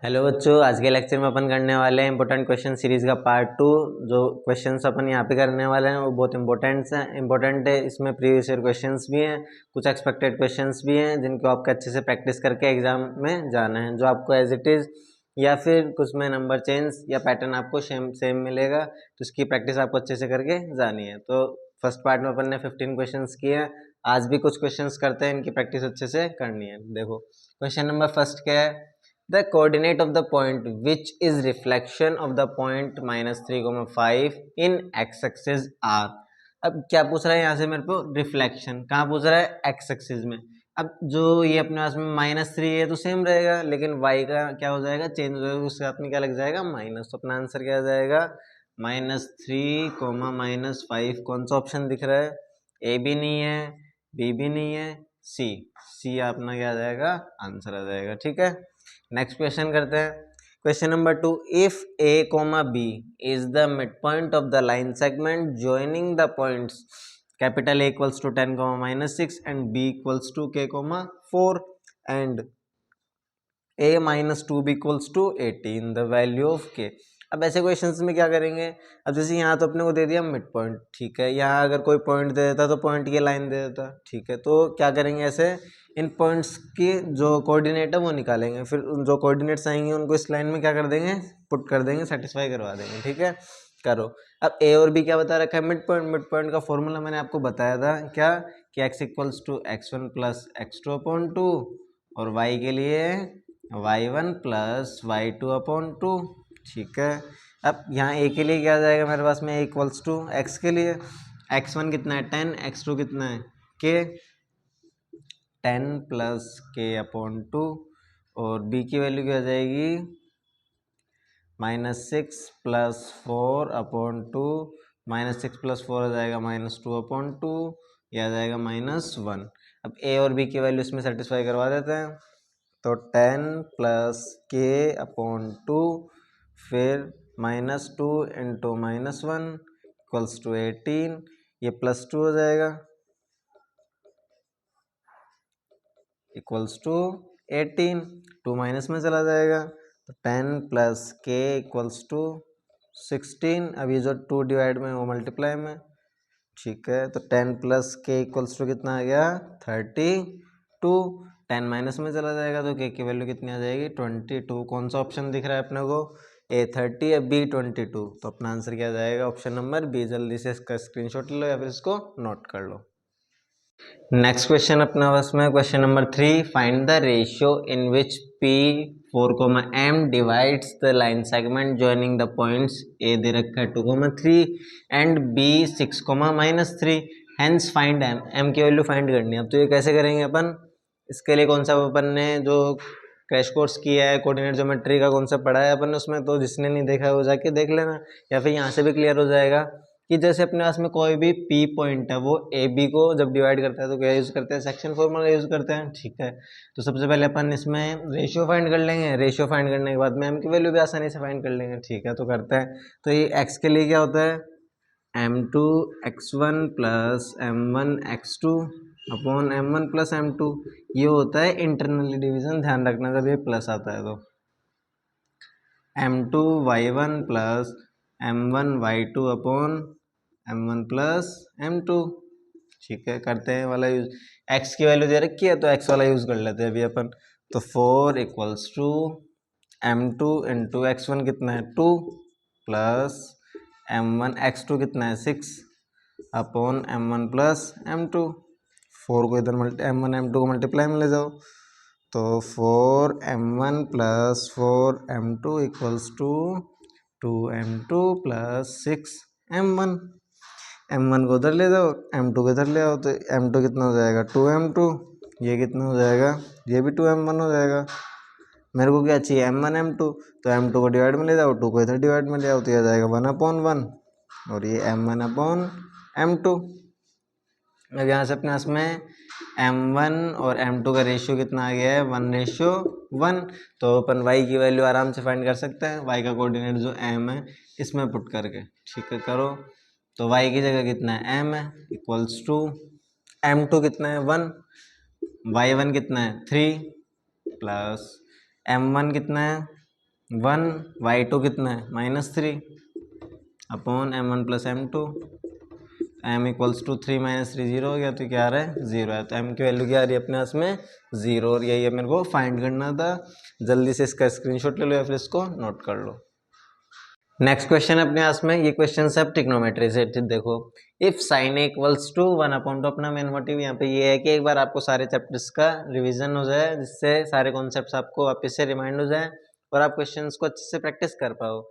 Hello बच्चों, आज के लेक्चर में अपन करने वाले हैं इंपॉर्टेंट क्वेश्चन सीरीज का पार्ट 2। जो क्वेश्चंस अपन यहाँ पे करने वाले हैं वो बहुत इंपॉर्टेंट है। इसमें प्रीवियस ईयर क्वेश्चंस भी हैं, कुछ एक्सपेक्टेड क्वेश्चंस भी हैं जिनको आपको अच्छे से प्रैक्टिस करके एग्जाम में जाना है। जो आपको एज इट इज़ या फिर कुछ में नंबर चेंज या पैटर्न आपको सेम मिलेगा, तो इसकी प्रैक्टिस आपको अच्छे से करके जानी है। तो फर्स्ट पार्ट में अपन ने 15 क्वेश्चंस किए हैं, आज भी कुछ क्वेश्चंस करते हैं, इनकी प्रैक्टिस अच्छे से करनी है। देखो क्वेश्चन नंबर फर्स्ट क्या है, the coordinate of the point which is reflection of the point -3,5 in x-axis r। अब क्या पूछ रहा है यहाँ से मेरे को, रिफ्लेक्शन कहाँ पूछ रहा है, एक्स एक्सिस में। अब जो ये अपने पास में -3 है तो सेम रहेगा, लेकिन y का क्या हो जाएगा, चेंज हो जाएगा, उसके साथ में क्या लग जाएगा, माइनस। तो अपना आंसर क्या आ जाएगा, -3, -5। कौन सा ऑप्शन दिख रहा है, ए भी नहीं है, बी भी नहीं है, सी अपना क्या आ जाएगा, आंसर आ जाएगा। ठीक है, नेक्स्ट क्वेश्चन करते हैं। Question number 2, if a comma b is the midpoint of the line segment joining the points capital A equals to 10, -6 and b equals to k, 4 and a minus 2b equals to 18, the value of k। अब ऐसे questions में क्या करेंगे, अब जैसे यहाँ तो अपने को दे दिया मिड पॉइंट, ठीक है, यहाँ अगर कोई पॉइंट दे देता तो पॉइंट की लाइन दे देता, ठीक है। तो क्या करेंगे, ऐसे इन पॉइंट्स की जो कोऑर्डिनेट है वो निकालेंगे, फिर जो कोऑर्डिनेट्स आएंगे उनको इस लाइन में क्या कर देंगे, पुट कर देंगे, सेटिस्फाई करवा देंगे। ठीक है, करो। अब ए और बी क्या बता रखा है, मिड पॉइंट का फॉर्मूला मैंने आपको बताया था क्या, कि x equals to x1 plus x2/2 और y के लिए y1 प्लस y2/2। ठीक है, अब यहाँ a के लिए क्या आ जाएगा मेरे पास में, a इक्वल्स टू x के लिए x1 कितना है 10, x2 कितना है k, 10 प्लस k/2 और b की वैल्यू क्या आ जाएगी, -6 प्लस 4/2, -6 प्लस 4 आ जाएगा -2/2, यह आ जाएगा -1। अब a और b की वैल्यू इसमें सेटिस्फाई करवा देते हैं, तो 10 प्लस k/2 फिर -2 इंटू -1 इक्वल्स टू 18, ये +2 हो जाएगा इक्वल्स टू 18, 2 माइनस में चला जाएगा, तो 10 प्लस k इक्वल्स टू 16। अब ये जो 2 डिवाइड में वो मल्टीप्लाई में, ठीक है, तो 10 प्लस k इक्वल्स टू कितना आ गया, 32। 10 माइनस में चला जाएगा तो k की वैल्यू कितनी आ जाएगी, 22। कौन सा ऑप्शन दिख रहा है अपने को, A 30 या B 22। तो अपना आंसर क्या आ जाएगा, ऑप्शन नंबर बी। जल्दी से इसका स्क्रीनशॉट ले लो या फिर इसको नोट कर लो। नेक्स्ट क्वेश्चन अपना बस में question number 3, find the ratio in which P 4, M divides the line segment joining the points A दे रखा है 2, 3 and B 6, -3, hence find M। M की वैल्यू फाइंड करनी है। अब तो ये कैसे करेंगे अपन, इसके लिए कौन सा अपन ने जो क्रैश कोर्स किया है कोऑर्डिनेट ज्योमेट्री का कॉन्सेप्ट पढ़ा है अपन उसमें, तो जिसने नहीं देखा है वो जाके देख लेना, या फिर यहाँ से भी क्लियर हो जाएगा कि जैसे अपने पास में कोई भी P पॉइंट है वो ए बी को जब डिवाइड करता है तो क्या यूज़ करते हैं, सेक्शन फॉर्मूला यूज़ करते हैं। ठीक है, तो सबसे पहले अपन इसमें रेशियो फाइंड कर लेंगे, रेशियो फाइंड करने के बाद में M की वैल्यू भी आसानी से फाइंड कर लेंगे। ठीक है, तो करते हैं। तो ये x के लिए क्या होता है, m2 x1 plus m1 x2 upon m1 plus m2, ये होता है इंटरनली डिवीजन, ध्यान रखना जब ये प्लस आता है तो m2 y1 plus m1 y2 upon m1 plus m2। ठीक है, करते हैं वाला यूज, x की वैल्यू दे रखी है तो x वाला यूज कर लेते हैं अभी अपन। तो 4 equals to m2 into x1 कितना है 2 प्लस m1 x2 कितना है 6 अपॉन m1 प्लस m2। 4 को इधर m1 m2 को मल्टीप्लाई में ले जाओ, तो 4m1 plus 4m2 equals to 2m2 plus 6m1। m1 को उधर ले जाओ, m2 को इधर ले आओ, तो m2 कितना हो जाएगा 2m2, ये कितना हो जाएगा, ये भी 2m1 हो जाएगा। मेरे को क्या चाहिए, m1 m2, तो m2 को डिवाइड में ले जाओ, 2 को इधर डिवाइड में ले आओ, तो यह जाएगा 1/1 और ये m1/m2। अब यहाँ से अपने पास में m1 और m2 का रेशियो कितना आ गया है, 1:1। तो अपन y की वैल्यू आराम से फाइंड कर सकते हैं, y का कोऑर्डिनेट जो m है इसमें पुट करके। ठीक है, करो। तो y की जगह कितना है m है इक्वल्स टू m2 कितना है 1, y1 कितना है 3 प्लस m1 कितना है 1, y2 कितना है -3 upon m1 + m2, m equals to 3 - 3 0 हो गया, तो क्या आ रहा है 0 है, तो m की वैल्यू क्या आ रही है अपने पास में 0, और यही मेरे को फाइंड करना था। जल्दी से इसका स्क्रीनशॉट ले लो या फिर इसको नोट कर लो। नेक्स्ट क्वेश्चन अपने पास में, ये क्वेश्चन सब ट्रिग्नोमेट्री से। देखो, इफ साइन इक्वल्स टू 1/, अपना मेन मोटिव यहाँ पे ये है कि एक बार आपको सारे चैप्टर्स का रिवीजन हो जाए, जिससे सारे कॉन्सेप्ट्स आपको वापस से रिमाइंड हो जाए और आप क्वेश्चंस को अच्छे से प्रैक्टिस कर पाओ।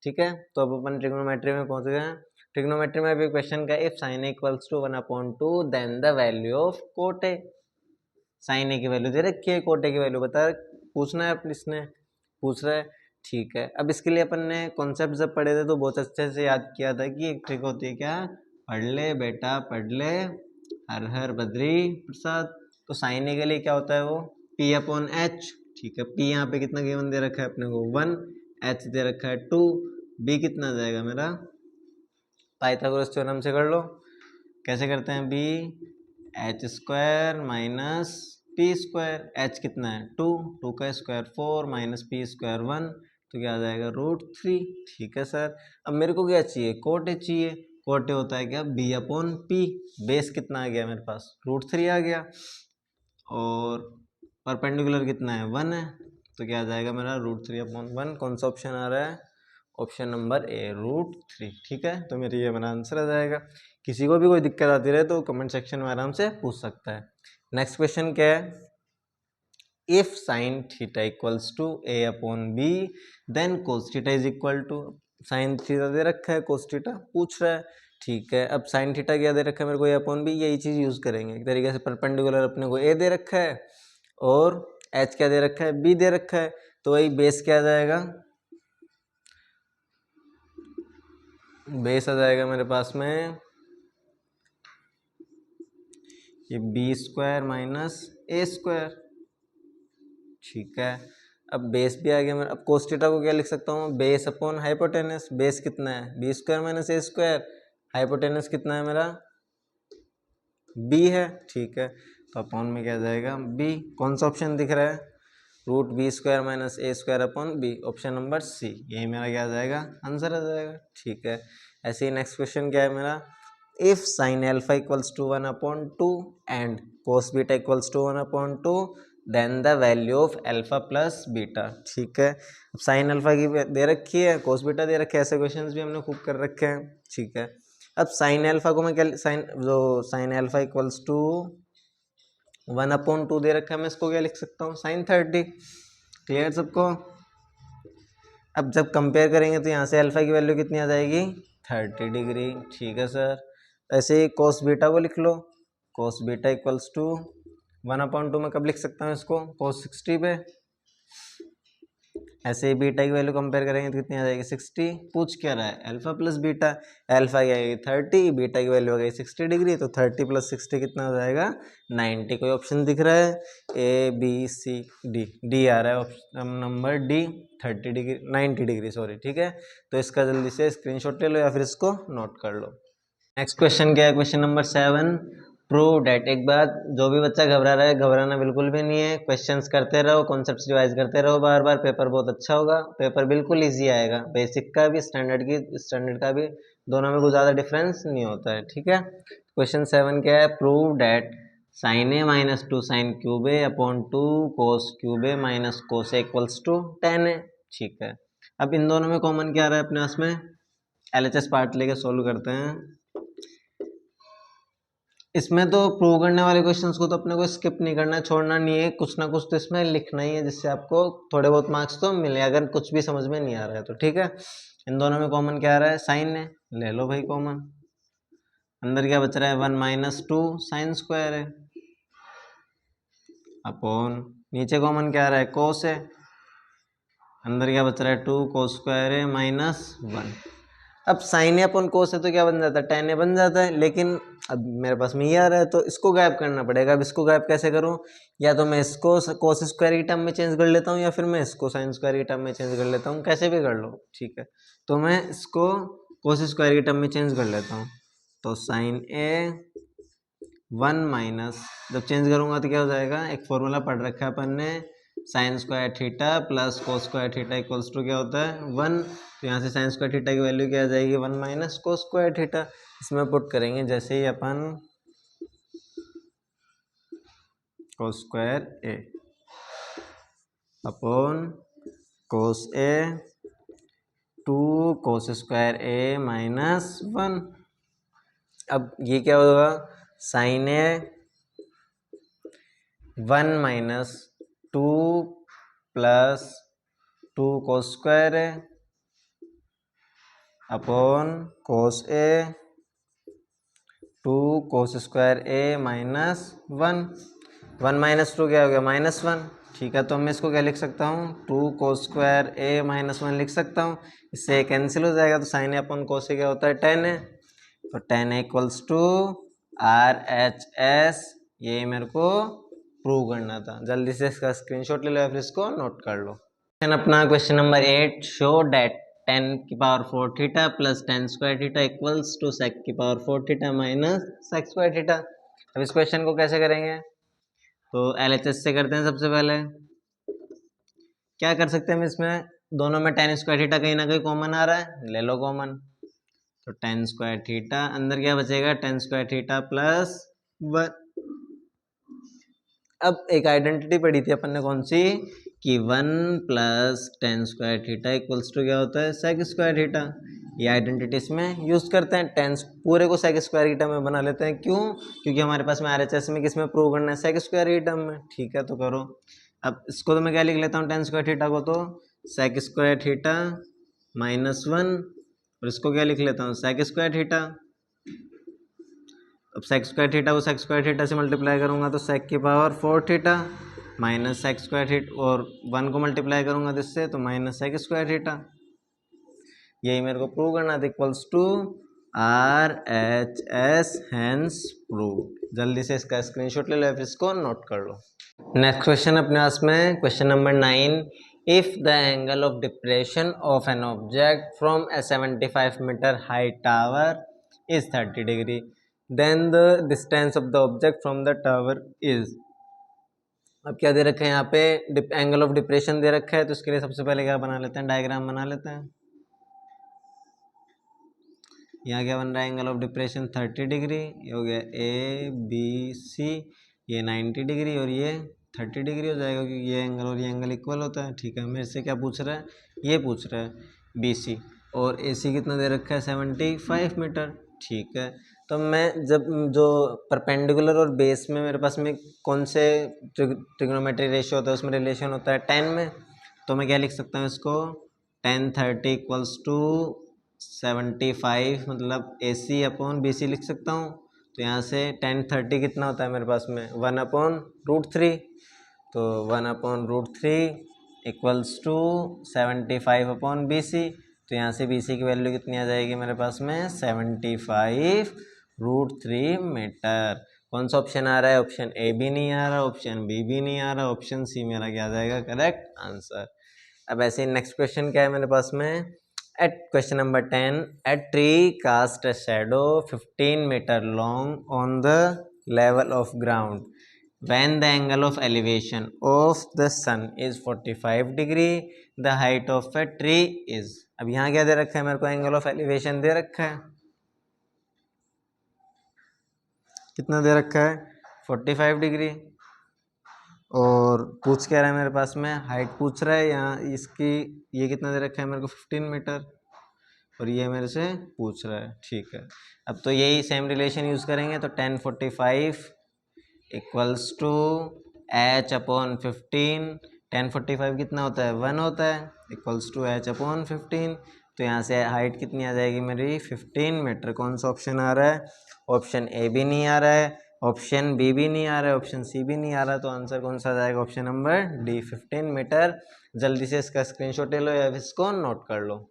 ठीक है, तो अब अपन ट्रिग्नोमेट्री में पहुंच गए हैं। ट्रिग्नोमेट्री में अभी क्वेश्चन का, if sine equals to 1/2 then the value of cot A. Sine A की वैल्यू दे रखी है, कोट ए की वैल्यू बता पूछना है अपने, इसने पूछ रहा है। ठीक है, अब इसके लिए अपन ने कॉन्सेप्ट जब पढ़े थे तो बहुत अच्छे से याद किया था कि एक ट्रिक होती है क्या, पढ़ ले बेटा पढ़ ले, हर हर बद्री प्रसाद। तो साइन ए के लिए क्या होता है वो P/H। ठीक है, P यहाँ पे कितना गिवन दे रखा है अपने को 1, H दे रखा है 2, B कितना आ जाएगा मेरा, पाइथागोरस थ्योरम से कर लो। कैसे करते हैं, B(H² - P², H कितना है 2, 2 का स्क्वायर 4 - P² 1, तो क्या आ जाएगा √3। ठीक है सर, अब मेरे को क्या चाहिए, कोट ए चाहिए। कोट ए होता है क्या, B/P, बेस कितना आ गया मेरे पास √3 आ गया, और परपेंडिकुलर कितना है 1 है, तो क्या आ जाएगा मेरा √3/1। कौन सा ऑप्शन आ रहा है, ऑप्शन नंबर ए √3। ठीक है, तो मेरी ये मेरा आंसर आ जाएगा। किसी को भी कोई दिक्कत आती रहे तो कमेंट सेक्शन में आराम से पूछ सकता है। नेक्स्ट क्वेश्चन क्या है, if sine theta equals to A/B then cos theta is equal to, sine theta दे रखा है, कोस थीटा पूछ रहा है। ठीक है, अब साइन थीटा क्या दे रखा है मेरे को A/B, यही चीज यूज करेंगे एक तरीके से। परपेंडिकुलर अपने को A दे रखा है और H क्या दे रखा है, B दे रखा है, तो वही बेस क्या आ जाएगा, बेस आ जाएगा मेरे पास में ये B² - A²। ठीक है, अब बेस भी आ गया मेरा। अब कोस थीटा को क्या लिख सकता हूँ, बेस अपॉन हाइपोटेनस। बेस कितना है B² - A², हाइपोटेनस कितना है मेरा B है। ठीक है, तो अपॉन में क्या जाएगा B। कौन सा ऑप्शन दिख रहा है, √B² - A² upon B, option number C, यही मेरा क्या आ जाएगा, आंसर आ जाएगा। ठीक है, ऐसे ही नेक्स्ट क्वेश्चन क्या है मेरा, if sine alpha equals to 1/2 and cos beta equals to 1/2 then the value of alpha plus beta. ठीक है, अब साइन अल्फा की दे रखी है, कोस बीटा दे रखे है, ऐसे क्वेश्चंस भी हमने खूब कर रखे हैं। ठीक है, अब साइन अल्फा को मैं क्या, साइन अल्फा इक्वल्स टू 1/2 दे रखा है, मैं इसको क्या लिख सकता हूँ, sin 30। क्लियर सबको। अब जब कंपेयर करेंगे तो यहाँ से अल्फा की वैल्यू कितनी आ जाएगी 30 डिग्री। ठीक है सर, ऐसे ही कोस बीटा को लिख लो, कोस बीटा इक्वल्स टू 1/2 में कब लिख सकता हूँ इसको, कोस 60 पे। ऐसे ही बीटा की वैल्यू कंपेयर करेंगे तो कितनी आ जाएगी 60। पूछ क्या रहा है, अल्फा प्लस बीटा, अल्फा की आएगी 30, बीटा की वैल्यू आ गई 60 डिग्री, तो 30 + 60 कितना हो जाएगा 90। कोई ऑप्शन दिख रहा है, A B C D आ रहा है option number D, 30 degree 90 degree sorry. ठीक है, तो इसका जल्दी से स्क्रीनशॉट ले लो या फिर इसको नोट कर लो। नेक्स्ट क्वेश्चन क्या है, क्वेश्चन नंबर 7, प्रूव डेट। एक बात, जो भी बच्चा घबरा रहा है घबराना बिल्कुल भी नहीं है, क्वेश्चंस करते रहो, कॉन्सेप्ट्स रिवाइज करते रहो बार बार, पेपर बहुत अच्छा होगा, पेपर बिल्कुल इजी आएगा, बेसिक का भी स्टैंडर्ड का भी, दोनों में कुछ ज़्यादा डिफरेंस नहीं होता है। ठीक है, क्वेश्चन 7 क्या है, prove that sin A - 2 sin cube A upon 2 cos cube A - cos A equals to tan A। ठीक है, अब इन दोनों में कॉमन क्या आ रहा है अपने पास में, LHS पार्ट लेके सोल्व करते हैं। इसमें तो प्रूव करने वाले क्वेश्चंस को तो अपने को स्किप नहीं करना है, छोड़ना नहीं है, कुछ ना कुछ तो इसमें लिखना ही है, जिससे आपको थोड़े बहुत मार्क्स तो मिले अगर कुछ भी समझ में नहीं आ रहा है तो। ठीक है, इन दोनों में कॉमन क्या आ रहा है, साइन है, ले लो भाई कॉमन। अंदर क्या बच रहा है 1 - 2 sin स्क्वायर है, अपॉन नीचे कॉमन क्या आ रहा है, कोस है, अंदर क्या बच रहा है 2 cos स्क्वायर है -1। अब साइन ए अपॉन कोस है तो क्या बन जाता है, tan ए बन जाता है, लेकिन अब मेरे पास में ये आ रहा है तो इसको गायब करना पड़ेगा। अब इसको गायब कैसे करूं, या तो मैं इसको कोस स्क्वायर की टर्म में चेंज कर लेता हूं या फिर मैं इसको साइन स्क्वायर की टर्म में चेंज कर लेता हूं, कैसे भी कर लो। ठीक है, तो मैं इसको कोस स्क्वायर की टर्म में चेंज कर लेता हूँ, तो साइन ए 1 माइनस, जब चेंज करूंगा तो क्या हो जाएगा, एक फॉर्मूला पढ़ रखा है अपन ने, sine square theta plus cos square theta equals to क्या होता है 1। तो यहाँ से साइन स्क्वायर थीटा की वैल्यू क्या आ जाएगी 1 माइनस कोस स्क्वायर थीटा। इसमें पुट करेंगे जैसे ही अपन cos square A upon cos A 2 cos square A minus 1। अब ये क्या होगा sine A 1 minus 2 plus 2 cos square A upon cos A 2 cos square A minus 1। 1 minus 2 क्या हो गया -1। ठीक है, तो मैं इसको क्या लिख सकता हूँ 2 कोस स्क्वायर ए -1 लिख सकता हूँ। इससे कैंसिल हो जाएगा तो साइन ए अपॉन कोस ए क्या होता है 10 है। तो 10 इक्वल्स टू RHS। ये मेरे को प्रूव करना था। जल्दी से इसका स्क्रीनशॉट ले लो या फिर इसको नोट कर लो। अपना क्वेश्चन नंबर 8 शो डेट 10 की power 4 theta plus 10 square theta equals to sec की power 4 theta minus sec square theta. अब इस क्वेश्चन को कैसे करेंगे तो LHS से करते हैं। सबसे पहले क्या कर सकते हैं हम इसमें दोनों में 10 स्क्वायर थीटा कहीं ना कहीं कॉमन आ रहा है, ले लो कॉमन। तो 10 स्क्वायर थीटा अंदर क्या बचेगा 10 स्क्वायर थीटा प्लस 1। अब एक आइडेंटिटी पढ़ी थी अपन ने कौन सी कि 1 plus 10 square theta equals to क्या होता है सेक स्क्वायर थीटा। ये आइडेंटिटी इसमें यूज करते हैं। 10 पूरे को सेक स्क्वायर थीटा में बना लेते हैं। क्यों? क्योंकि हमारे पास में RHS में किस में प्रूव करना है सेक स्क्वायर थीटा में। ठीक है, तो करो। अब इसको तो मैं क्या लिख लेता हूँ 10 स्क्वायर थीटा को तो सेक स्क्वायर थीटा -1 और इसको क्या लिख लेता हूँ सेक स्क्वायर थीटा। अब सेक स्क्वायर थीटा को सेक स्क्वायर थीटा से मल्टीप्लाई करूंगा तो सेक की power 4 theta minus sec square theta और 1 को मल्टीप्लाई करूंगा तो इससे तो माइनस सेक स्क्वायर थीटा। यही मेरे को प्रूव करना था equals to RHS hence prove. जल्दी से इसका स्क्रीनशॉट ले लो या फिर इसको नोट कर लो। नेक्स्ट क्वेश्चन अपने पास में question number 9। If the angle of depression of an object from a 75 metre high tower is 30 degree then the distance of the object from the tower is. अब क्या दे रखा है यहाँ पे एंगल ऑफ डिप्रेशन दे रखा है। तो इसके लिए सबसे पहले क्या बना लेते हैं डायग्राम बना लेते हैं। यहाँ क्या बन रहा है एंगल ऑफ डिप्रेशन 30 डिग्री। ये हो गया ABC, ये 90 डिग्री और ये 30 डिग्री हो जाएगा क्योंकि ये एंगल और ये एंगल इक्वल होता है। ठीक है, मेरे से क्या पूछ रहा है ये पूछ रहा है BC और AC कितना दे रखा है 75 मीटर। ठीक है, तो मैं जब जो परपेंडिकुलर और बेस में मेरे पास में कौन से ट्रिग्नोमेट्री रेशियो होता है उसमें रिलेशन होता है 10 में। तो मैं क्या लिख सकता हूँ इसको 10 30 इक्वल्स टू 75 मतलब AC अपॉन BC लिख सकता हूँ। तो यहाँ से 10 30 कितना होता है मेरे पास में 1/√3। तो 1/√3 इक्वल्स टू 75/BC। तो यहाँ से BC की वैल्यू कितनी आ जाएगी मेरे पास में 75√3 मीटर। कौन सा ऑप्शन आ रहा है ऑप्शन A भी नहीं आ रहा, ऑप्शन B भी नहीं आ रहा, ऑप्शन C मेरा क्या आ जाएगा करेक्ट आंसर। अब ऐसे नेक्स्ट क्वेश्चन क्या है मेरे पास में at question number 10 a tree cast a shadow 15 meter long on the level of ground when the angle of elevation of the sun is 45 degree the height of a tree is। अब यहाँ क्या दे रखा है मेरे को angle of elevation दे रखा है कितना दे रखा है 45 डिग्री और पूछ क्या रहा है मेरे पास में हाइट पूछ रहा है। यहाँ इसकी ये कितना दे रखा है मेरे को 15 मीटर और ये मेरे से पूछ रहा है। ठीक है, अब तो यही सेम रिलेशन यूज़ करेंगे। तो 1045 इक्वल्स टू H/15। 1045 कितना होता है 1 होता है इक्वल्स टू H/15। तो यहाँ से हाइट कितनी आ जाएगी मेरी 15 मीटर। कौन सा ऑप्शन आ रहा है ऑप्शन A भी नहीं आ रहा है, ऑप्शन B भी नहीं आ रहा है, ऑप्शन C भी नहीं आ रहा। तो आंसर कौन सा आ जाएगा ऑप्शन नंबर D 15 मीटर। जल्दी से इसका स्क्रीनशॉट ले लो या इसको नोट कर लो।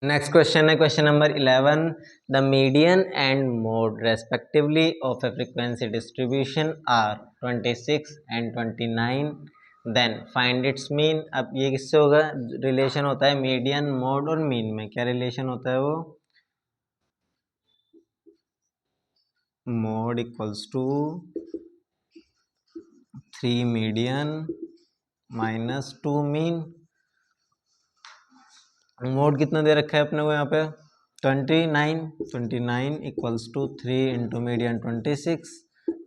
नेक्स्ट क्वेश्चन है question number 11। The median and mode respectively of a frequency distribution are 26 and 29 then find its mean. अब ये किससे होगा रिलेशन होता है मीडियन मोड और मीन में क्या रिलेशन होता है वो mode equals to 3 median minus 2 mean, mode कितना दे रखा है अपने को यहाँ पे 29 equals to 3 into median 26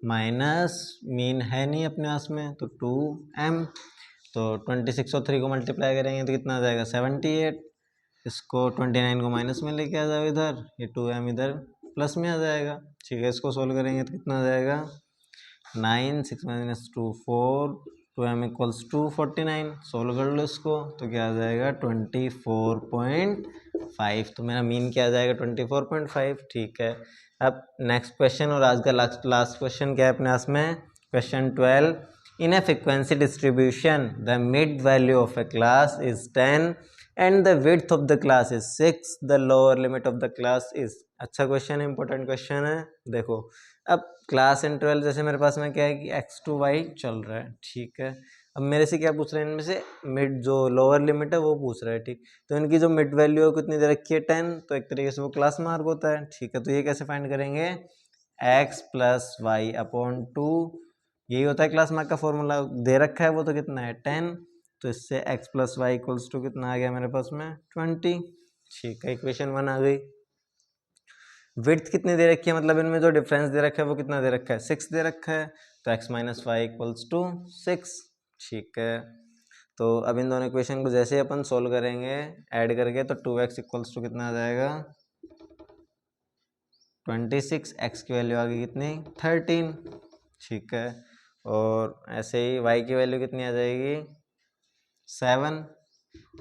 minus mean है नहीं अपने पास में तो 2m, तो 26 और 3 को मल्टीप्लाई करेंगे तो कितना आ जाएगा 78, इसको 29 को माइनस में लेके आ जाओ इधर, ये 2m इधर प्लस में आ जाएगा। ठीक है, इसको सोल्व करेंगे तो कितना आ जाएगा 9 6 minus 2 4, 2m equals to 49, solve कर लो इसको तो क्या आ जाएगा 24.5, तो मेरा मीन क्या आ जाएगा 24.5। ठीक है, अब नेक्स्ट क्वेश्चन और आज का लास्ट क्वेश्चन क्या है अपने पास में, question 12, in A frequency distribution the mid value of A class is 10 and the width of the class is 6, the lower limit of the class is. अच्छा क्वेश्चन है, इंपॉर्टेंट क्वेश्चन है। देखो अब क्लास इंटरवल जैसे मेरे पास में क्या है कि x to y चल रहा है, ठीक है। अब मेरे से क्या पूछ रहे हैं, इनमें से मिड जो लोअर लिमिट है वो पूछ रहा है, ठीक। तो इनकी जो मिड वैल्यू है कितनी दे रखी है 10, तो एक तरीके से वो क्लास मार्क होता है, ठीक है। तो ये कैसे फाइंड करेंगे, x प्लस वाई अपॉन 2, यही होता है क्लास मार्क का फॉर्मूला, दे रखा है वो तो कितना है 10, तो इससे x plus Y equals to कितना आ गया मेरे पास में 20। ठीक है, इक्वेशन 1 आ गई। विड्थ कितनी दे रखी है, मतलब इनमें जो डिफरेंस दे रखा है वो कितना दे रखा है 6 दे रखा है, तो x minus Y equals to 6। ठीक है, तो अब इन दोनों इक्वेशन को जैसे अपन सोल्व करेंगे ऐड करके तो 2x इक्वल्स टू कितना आ जाएगा 26, x की वैल्यू आ गई कितनी 13। ठीक है, और ऐसे ही y की वैल्यू कितनी आ जाएगी 7,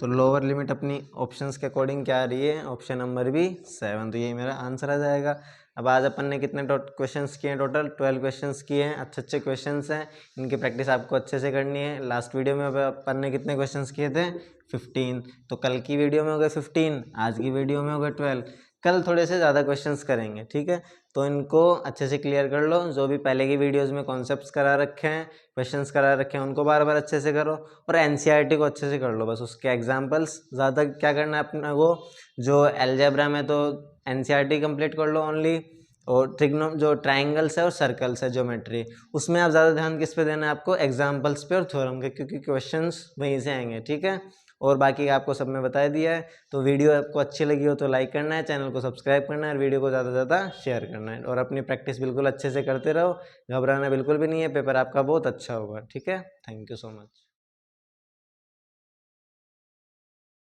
तो लोअर लिमिट अपनी ऑप्शंस के अकॉर्डिंग क्या आ रही है, ऑप्शन नंबर भी 7, तो यही मेरा आंसर आ जाएगा। अब आज अपन ने कितने क्वेश्चंस किए हैं, टोटल 12 क्वेश्चंस किए हैं, अच्छे अच्छे क्वेश्चंस हैं, इनकी प्रैक्टिस आपको अच्छे से करनी है। लास्ट वीडियो में अपन ने कितने क्वेश्चंस किए थे 15, तो कल की वीडियो में हो गए 15, आज की वीडियो में हो गए 12, कल थोड़े से ज़्यादा क्वेश्चंस करेंगे, ठीक है। तो इनको अच्छे से क्लियर कर लो, जो भी पहले की वीडियोस में कॉन्सेप्ट्स करा रखे हैं, क्वेश्चंस करा रखे हैं, उनको बार बार अच्छे से करो, और एनसीईआरटी को अच्छे से कर लो, बस उसके एग्जांपल्स ज़्यादा क्या करना है अपना को, जो अलजेब्रा में तो एनसीईआरटी कंप्लीट कर लो ओनली, और ट्रिग्नो जो ट्राइंगल्स है और सर्कल्स है ज्योमेट्री, उसमें आप ज़्यादा ध्यान किस पे देना है आपको, एग्जाम्पल्स पे और थ्योरम के, क्योंकि क्वेश्चंस वहीं से आएंगे, ठीक है। और बाकी आपको सब में बता दिया है। तो वीडियो आपको अच्छी लगी हो तो लाइक करना है, चैनल को सब्सक्राइब करना है, और वीडियो को ज़्यादा से ज़्यादा शेयर करना है, और अपनी प्रैक्टिस बिल्कुल अच्छे से करते रहो, घबराना बिल्कुल भी नहीं है, पेपर आपका बहुत अच्छा होगा, ठीक है। Thank you so much.